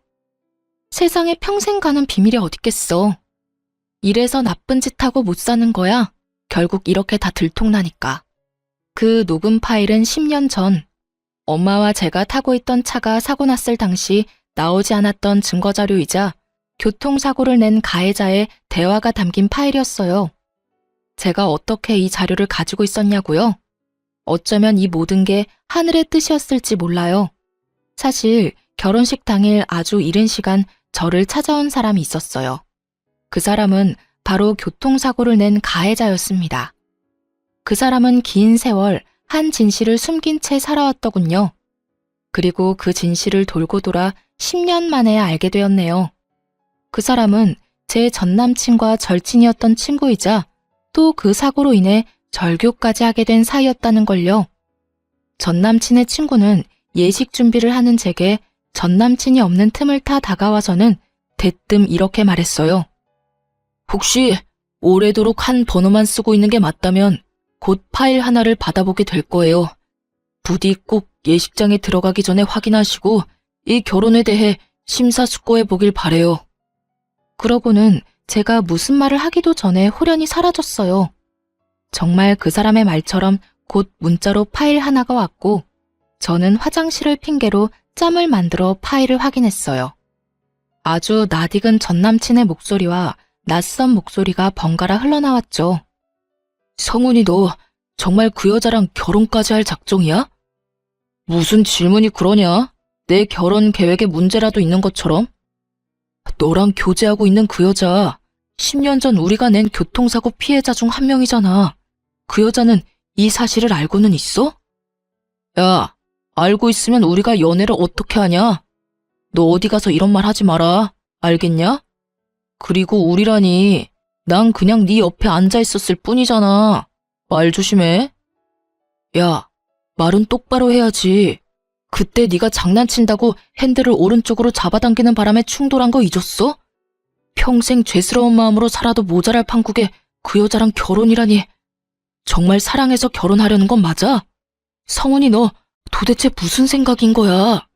세상에 평생 가는 비밀이 어딨겠어. 이래서 나쁜 짓 하고 못 사는 거야. 결국 이렇게 다 들통나니까. 그 녹음 파일은 10년 전 엄마와 제가 타고 있던 차가 사고 났을 당시 나오지 않았던 증거자료이자 교통사고를 낸 가해자의 대화가 담긴 파일이었어요. 제가 어떻게 이 자료를 가지고 있었냐고요? 어쩌면 이 모든 게 하늘의 뜻이었을지 몰라요. 사실 결혼식 당일 아주 이른 시간 저를 찾아온 사람이 있었어요. 그 사람은 바로 교통사고를 낸 가해자였습니다. 그 사람은 긴 세월 한 진실을 숨긴 채 살아왔더군요. 그리고 그 진실을 돌고 돌아 10년 만에 알게 되었네요. 그 사람은 제 전남친과 절친이었던 친구이자 또 그 사고로 인해 절교까지 하게 된 사이였다는 걸요. 전남친의 친구는 예식 준비를 하는 제게 전남친이 없는 틈을 타 다가와서는 대뜸 이렇게 말했어요. 혹시 오래도록 한 번호만 쓰고 있는 게 맞다면 곧 파일 하나를 받아보게 될 거예요. 부디 꼭 예식장에 들어가기 전에 확인하시고 이 결혼에 대해 심사숙고해 보길 바래요. 그러고는 제가 무슨 말을 하기도 전에 홀연히 사라졌어요. 정말 그 사람의 말처럼 곧 문자로 파일 하나가 왔고 저는 화장실을 핑계로 짬을 만들어 파일을 확인했어요. 아주 낯익은 전남친의 목소리와 낯선 목소리가 번갈아 흘러나왔죠. 성훈이 너 정말 그 여자랑 결혼까지 할 작정이야? 무슨 질문이 그러냐? 내 결혼 계획에 문제라도 있는 것처럼? 너랑 교제하고 있는 그 여자 10년 전 우리가 낸 교통사고 피해자 중 한 명이잖아. 그 여자는 이 사실을 알고는 있어? 야, 알고 있으면 우리가 연애를 어떻게 하냐? 너 어디 가서 이런 말 하지 마라. 알겠냐? 그리고 우리라니 난 그냥 네 옆에 앉아 있었을 뿐이잖아. 말 조심해. 야, 말은 똑바로 해야지. 그때 네가 장난친다고 핸들을 오른쪽으로 잡아당기는 바람에 충돌한 거 잊었어? 평생 죄스러운 마음으로 살아도 모자랄 판국에 그 여자랑 결혼이라니. 정말 사랑해서 결혼하려는 건 맞아? 성훈이 너 도대체 무슨 생각인 거야?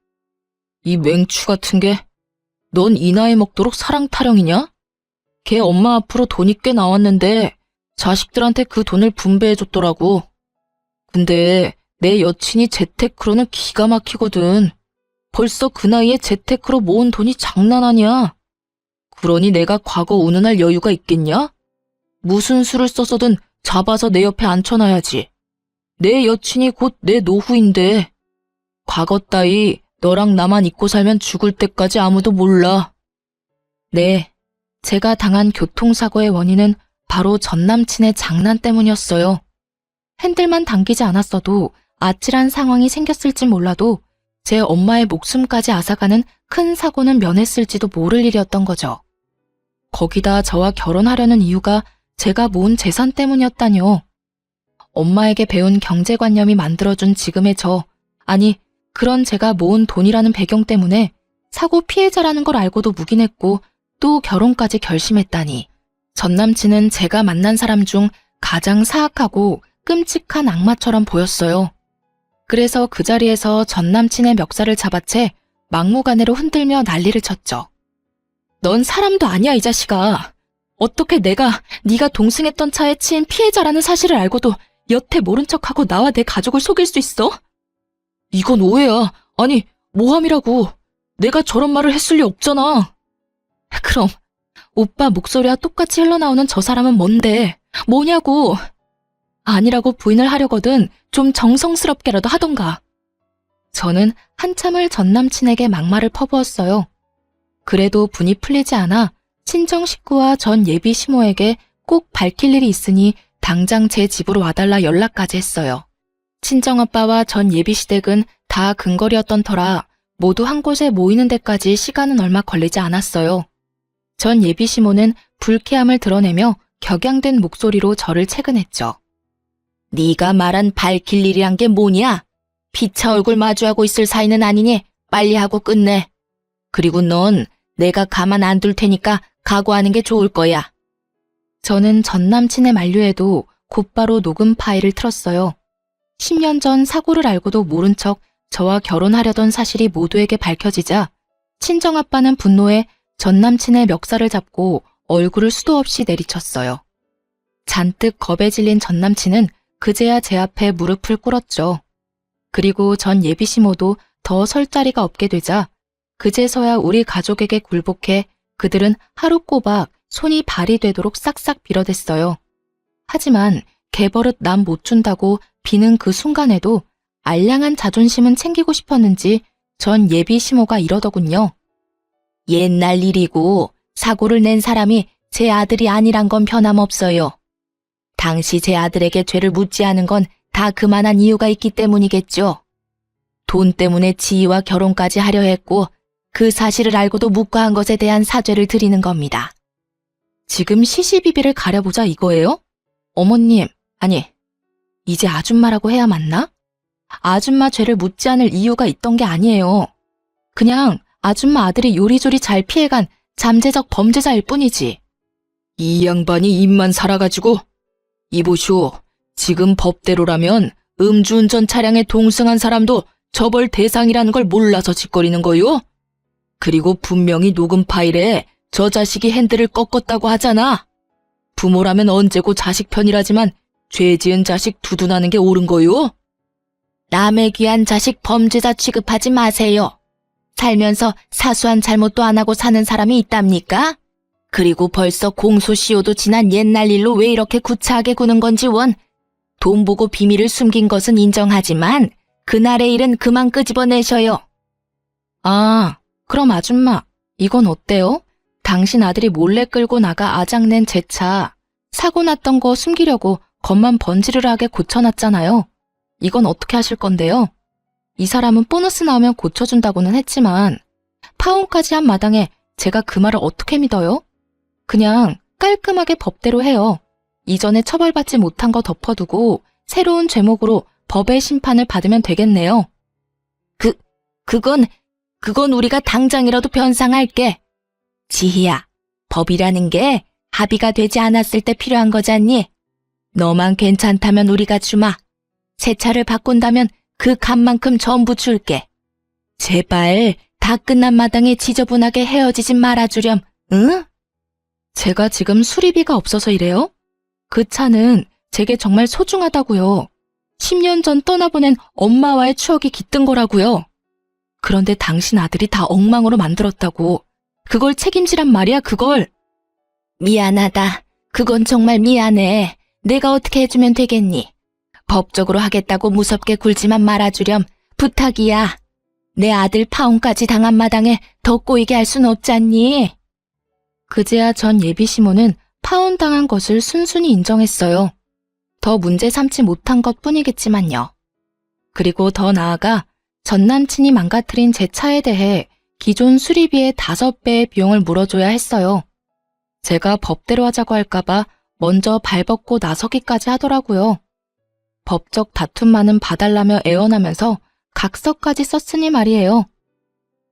이 맹추 같은 게. 넌 이 나이 먹도록 사랑 타령이냐? 걔 엄마 앞으로 돈이 꽤 나왔는데 자식들한테 그 돈을 분배해줬더라고. 근데 내 여친이 재테크로는 기가 막히거든. 벌써 그 나이에 재테크로 모은 돈이 장난 아니야. 그러니 내가 과거 운운할 여유가 있겠냐? 무슨 수를 써서든 잡아서 내 옆에 앉혀놔야지. 내 여친이 곧 내 노후인데. 과거 따위 너랑 나만 잊고 살면 죽을 때까지 아무도 몰라. 네, 제가 당한 교통사고의 원인은 바로 전 남친의 장난 때문이었어요. 핸들만 당기지 않았어도 아찔한 상황이 생겼을진 몰라도 제 엄마의 목숨까지 앗아가는 큰 사고는 면했을지도 모를 일이었던 거죠. 거기다 저와 결혼하려는 이유가 제가 모은 재산 때문이었다뇨. 엄마에게 배운 경제관념이 만들어준 지금의 아니 그런 제가 모은 돈이라는 배경 때문에 사고 피해자라는 걸 알고도 묵인했고 또 결혼까지 결심했다니. 전 남친은 제가 만난 사람 중 가장 사악하고 끔찍한 악마처럼 보였어요. 그래서 그 자리에서 전 남친의 멱살을 잡아채 막무가내로 흔들며 난리를 쳤죠. 넌 사람도 아니야, 이 자식아. 어떻게 네가 동승했던 차에 치인 피해자라는 사실을 알고도 여태 모른 척하고 나와 내 가족을 속일 수 있어? 이건 오해야. 아니, 모함이라고. 내가 저런 말을 했을 리 없잖아. 그럼 오빠 목소리와 똑같이 흘러나오는 저 사람은 뭔데? 뭐냐고. 아니라고 부인을 하려거든 좀 정성스럽게라도 하던가. 저는 한참을 전 남친에게 막말을 퍼부었어요. 그래도 분이 풀리지 않아 친정 식구와 전 예비 시모에게 꼭 밝힐 일이 있으니 당장 제 집으로 와달라 연락까지 했어요. 친정아빠와 전 예비 시댁은 다 근거리였던 터라 모두 한 곳에 모이는 데까지 시간은 얼마 걸리지 않았어요. 전 예비 시모는 불쾌함을 드러내며 격양된 목소리로 저를 채근했죠. 네가 말한 밝힐 일이란 게 뭐냐? 피차 얼굴 마주하고 있을 사이는 아니니 빨리 하고 끝내. 그리고 넌 내가 가만 안 둘 테니까 각오하는 게 좋을 거야. 저는 전 남친의 만류에도 곧바로 녹음 파일을 틀었어요. 10년 전 사고를 알고도 모른 척 저와 결혼하려던 사실이 모두에게 밝혀지자 친정아빠는 분노에 전 남친의 멱살을 잡고 얼굴을 수도 없이 내리쳤어요. 잔뜩 겁에 질린 전 남친은 그제야 제 앞에 무릎을 꿇었죠. 그리고 전 예비 시모도 더 설 자리가 없게 되자 그제서야 우리 가족에게 굴복해 그들은 하루 꼬박 손이 발이 되도록 싹싹 빌어댔어요. 하지만 개버릇 남 못 준다고 비는 그 순간에도 알량한 자존심은 챙기고 싶었는지 전 예비 시모가 이러더군요. 옛날 일이고 사고를 낸 사람이 제 아들이 아니란 건 변함없어요. 당시 제 아들에게 죄를 묻지 않은 건 다 그만한 이유가 있기 때문이겠죠. 돈 때문에 지희와 결혼까지 하려 했고 그 사실을 알고도 묵과한 것에 대한 사죄를 드리는 겁니다. 지금 시시비비를 가려보자 이거예요? 어머님, 아니, 이제 아줌마라고 해야 맞나? 아줌마 죄를 묻지 않을 이유가 있던 게 아니에요. 그냥 아줌마 아들이 요리조리 잘 피해간 잠재적 범죄자일 뿐이지. 이 양반이 입만 살아가지고. 이보시오, 지금 법대로라면 음주운전 차량에 동승한 사람도 처벌 대상이라는 걸 몰라서 짓거리는 거요? 그리고 분명히 녹음 파일에 저 자식이 핸들을 꺾었다고 하잖아. 부모라면 언제고 자식 편이라지만 죄 지은 자식 두둔하는 게 옳은 거요? 남의 귀한 자식 범죄자 취급하지 마세요. 살면서 사소한 잘못도 안 하고 사는 사람이 있답니까? 그리고 벌써 공소시효도 지난 옛날 일로 왜 이렇게 구차하게 구는 건지 돈 보고 비밀을 숨긴 것은 인정하지만 그날의 일은 그만 끄집어내셔요. 아, 그럼 아줌마, 이건 어때요? 당신 아들이 몰래 끌고 나가 아작낸 제 차, 사고 났던 거 숨기려고 겉만 번지르르하게 고쳐놨잖아요. 이건 어떻게 하실 건데요? 이 사람은 보너스 나오면 고쳐준다고는 했지만 파혼까지 한 마당에 제가 그 말을 어떻게 믿어요? 그냥 깔끔하게 법대로 해요. 이전에 처벌받지 못한 거 덮어두고 새로운 죄목으로 법의 심판을 받으면 되겠네요. 그건 우리가 당장이라도 변상할게. 지희야, 법이라는 게 합의가 되지 않았을 때 필요한 거잖니? 너만 괜찮다면 우리가 주마. 새 차를 바꾼다면 그 값만큼 전부 줄게. 제발 다 끝난 마당에 지저분하게 헤어지지 말아주렴, 응? 제가 지금 수리비가 없어서 이래요? 그 차는 제게 정말 소중하다고요. 10년 전 떠나보낸 엄마와의 추억이 깃든 거라고요. 그런데 당신 아들이 다 엉망으로 만들었다고. 그걸 책임지란 말이야, 그걸. 미안하다. 그건 정말 미안해. 내가 어떻게 해주면 되겠니? 법적으로 하겠다고 무섭게 굴지만 말아주렴. 부탁이야. 내 아들 파혼까지 당한 마당에 더 꼬이게 할 순 없잖니? 그제야 전 예비시모는 파혼당한 것을 순순히 인정했어요. 더 문제 삼지 못한 것 뿐이겠지만요. 그리고 더 나아가 전 남친이 망가뜨린 제 차에 대해 기존 수리비의 5배의 비용을 물어줘야 했어요. 제가 법대로 하자고 할까봐 먼저 발벗고 나서기까지 하더라고요. 법적 다툼만은 봐달라며 애원하면서 각서까지 썼으니 말이에요.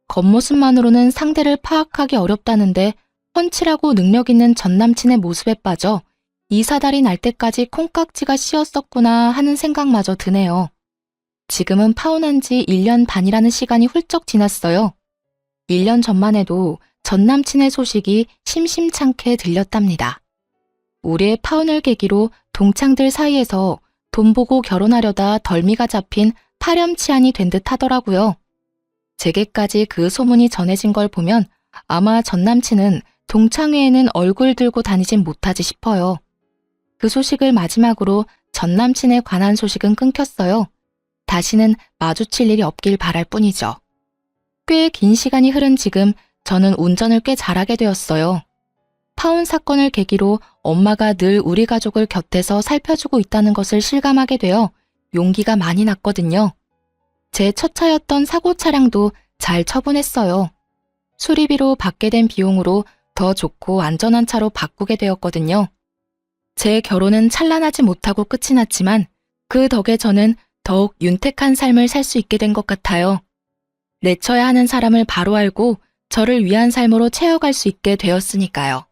겉모습만으로는 상대를 파악하기 어렵다는데 펀치라고 능력 있는 전 남친의 모습에 빠져 이사달이 날 때까지 콩깍지가 씌었었구나 하는 생각마저 드네요. 지금은 파혼한 지 1년 반이라는 시간이 훌쩍 지났어요. 1년 전만 해도 전 남친의 소식이 심심찮게 들렸답니다. 우리의 파혼을 계기로 동창들 사이에서 돈 보고 결혼하려다 덜미가 잡힌 파렴치한이 된 듯 하더라고요. 제게까지 그 소문이 전해진 걸 보면 아마 전 남친은 동창회에는 얼굴 들고 다니진 못하지 싶어요. 그 소식을 마지막으로 전 남친에 관한 소식은 끊겼어요. 다시는 마주칠 일이 없길 바랄 뿐이죠. 꽤 긴 시간이 흐른 지금 저는 운전을 꽤 잘하게 되었어요. 파혼 사건을 계기로 엄마가 늘 우리 가족을 곁에서 살펴주고 있다는 것을 실감하게 되어 용기가 많이 났거든요. 제 첫 차였던 사고 차량도 잘 처분했어요. 수리비로 받게 된 비용으로 더 좋고 안전한 차로 바꾸게 되었거든요. 제 결혼은 찬란하지 못하고 끝이 났지만 그 덕에 저는 더욱 윤택한 삶을 살 수 있게 된 것 같아요. 내쳐야 하는 사람을 바로 알고 저를 위한 삶으로 채워갈 수 있게 되었으니까요.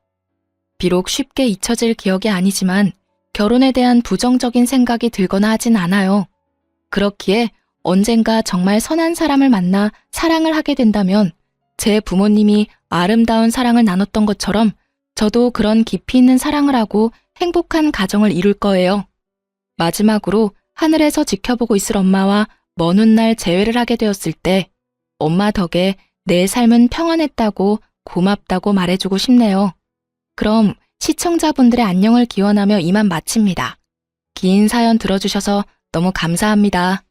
비록 쉽게 잊혀질 기억이 아니지만 결혼에 대한 부정적인 생각이 들거나 하진 않아요. 그렇기에 언젠가 정말 선한 사람을 만나 사랑을 하게 된다면 제 부모님이 아름다운 사랑을 나눴던 것처럼 저도 그런 깊이 있는 사랑을 하고 행복한 가정을 이룰 거예요. 마지막으로 하늘에서 지켜보고 있을 엄마와 먼 훗날 재회를 하게 되었을 때 엄마 덕에 내 삶은 평안했다고 고맙다고 말해주고 싶네요. 그럼 시청자분들의 안녕을 기원하며 이만 마칩니다. 긴 사연 들어주셔서 너무 감사합니다.